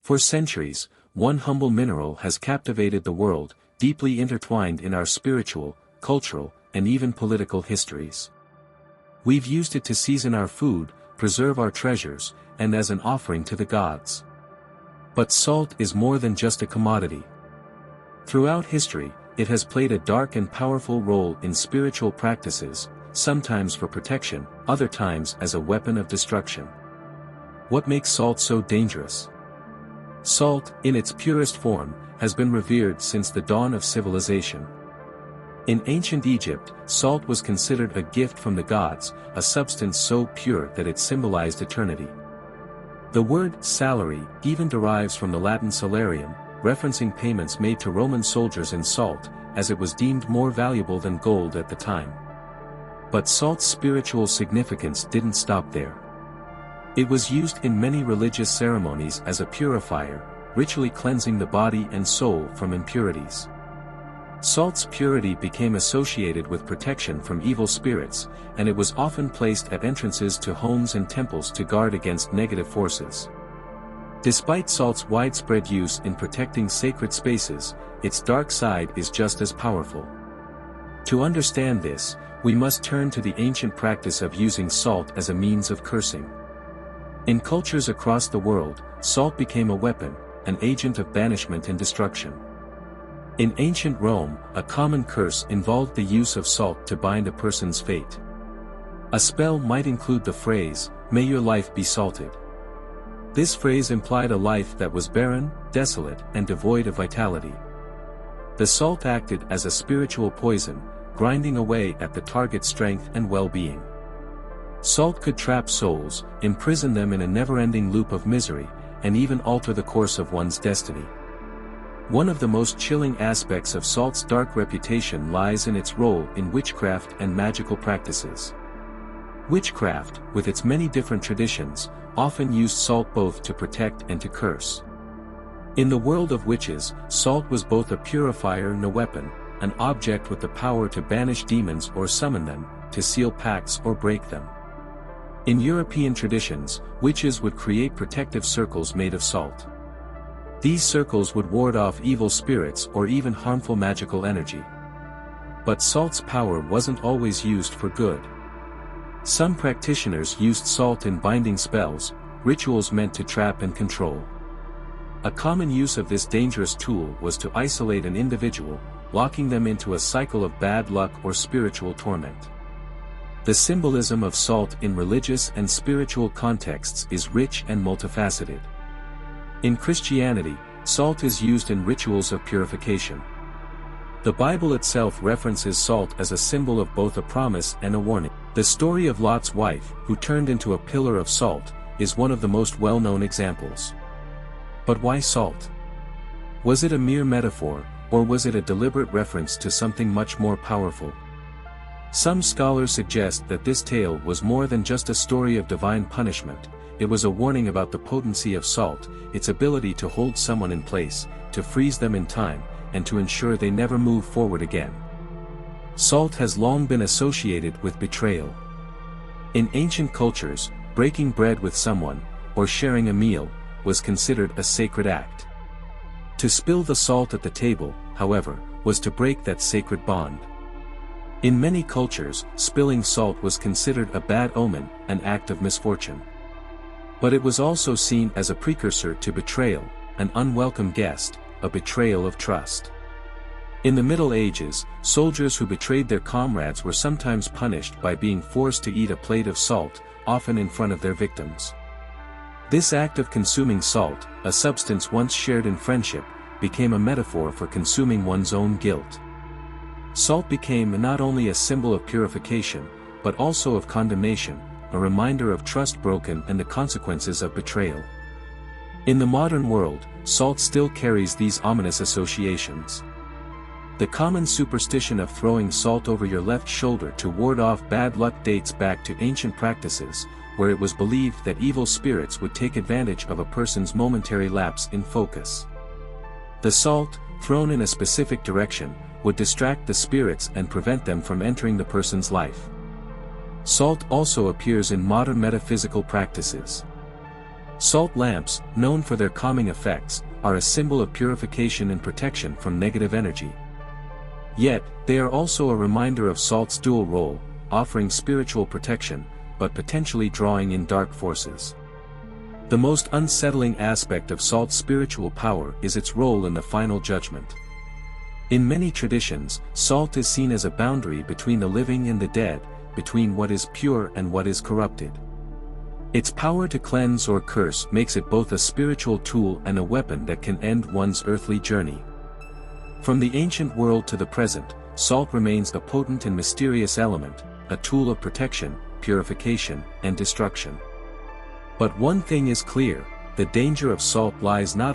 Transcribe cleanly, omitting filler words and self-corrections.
For centuries, one humble mineral has captivated the world, deeply intertwined in our spiritual, cultural, and even political histories. We've used it to season our food, preserve our treasures, and as an offering to the gods. But salt is more than just a commodity. Throughout history, it has played a dark and powerful role in spiritual practices, sometimes for protection, other times as a weapon of destruction. What makes salt so dangerous? Salt, in its purest form, has been revered since the dawn of civilization. In ancient Egypt, salt was considered a gift from the gods, a substance so pure that it symbolized eternity. The word salary even derives from the Latin salarium, referencing payments made to Roman soldiers in salt, as it was deemed more valuable than gold at the time. But salt's spiritual significance didn't stop there. It was used in many religious ceremonies as a purifier, ritually cleansing the body and soul from impurities. Salt's purity became associated with protection from evil spirits, and it was often placed at entrances to homes and temples to guard against negative forces. Despite salt's widespread use in protecting sacred spaces, its dark side is just as powerful. To understand this, we must turn to the ancient practice of using salt as a means of cursing. In cultures across the world, salt became a weapon, an agent of banishment and destruction. In ancient Rome, a common curse involved the use of salt to bind a person's fate. A spell might include the phrase, "May your life be salted." This phrase implied a life that was barren, desolate, and devoid of vitality. The salt acted as a spiritual poison, grinding away at the target's strength and well-being. Salt could trap souls, imprison them in a never-ending loop of misery, and even alter the course of one's destiny. One of the most chilling aspects of salt's dark reputation lies in its role in witchcraft and magical practices. Witchcraft, with its many different traditions, often used salt both to protect and to curse. In the world of witches, salt was both a purifier and a weapon, an object with the power to banish demons or summon them, to seal pacts or break them. In European traditions, witches would create protective circles made of salt. These circles would ward off evil spirits or even harmful magical energy. But salt's power wasn't always used for good. Some practitioners used salt in binding spells, rituals meant to trap and control. A common use of this dangerous tool was to isolate an individual, locking them into a cycle of bad luck or spiritual torment. The symbolism of salt in religious and spiritual contexts is rich and multifaceted. In Christianity, salt is used in rituals of purification. The Bible itself references salt as a symbol of both a promise and a warning. The story of Lot's wife, who turned into a pillar of salt, is one of the most well-known examples. But why salt? Was it a mere metaphor, or was it a deliberate reference to something much more powerful? Some scholars suggest that this tale was more than just a story of divine punishment. It was a warning about the potency of salt, its ability to hold someone in place, to freeze them in time, and to ensure they never move forward again. Salt has long been associated with betrayal. In ancient cultures, breaking bread with someone, or sharing a meal, was considered a sacred act. To spill the salt at the table, however, was to break that sacred bond. In many cultures, spilling salt was considered a bad omen, an act of misfortune. But it was also seen as a precursor to betrayal, an unwelcome guest, a betrayal of trust. In the Middle Ages, soldiers who betrayed their comrades were sometimes punished by being forced to eat a plate of salt, often in front of their victims. This act of consuming salt, a substance once shared in friendship, became a metaphor for consuming one's own guilt. Salt became not only a symbol of purification, but also of condemnation, a reminder of trust broken and the consequences of betrayal. In the modern world, salt still carries these ominous associations. The common superstition of throwing salt over your left shoulder to ward off bad luck dates back to ancient practices, where it was believed that evil spirits would take advantage of a person's momentary lapse in focus. The salt, thrown in a specific direction, would distract the spirits and prevent them from entering the person's life. Salt also appears in modern metaphysical practices. Salt lamps, known for their calming effects, are a symbol of purification and protection from negative energy. Yet, they are also a reminder of salt's dual role, offering spiritual protection, but potentially drawing in dark forces. The most unsettling aspect of salt's spiritual power is its role in the final judgment. In many traditions, salt is seen as a boundary between the living and the dead, between what is pure and what is corrupted. Its power to cleanse or curse makes it both a spiritual tool and a weapon that can end one's earthly journey. From the ancient world to the present, salt remains a potent and mysterious element, a tool of protection, purification, and destruction. But one thing is clear, the danger of salt lies not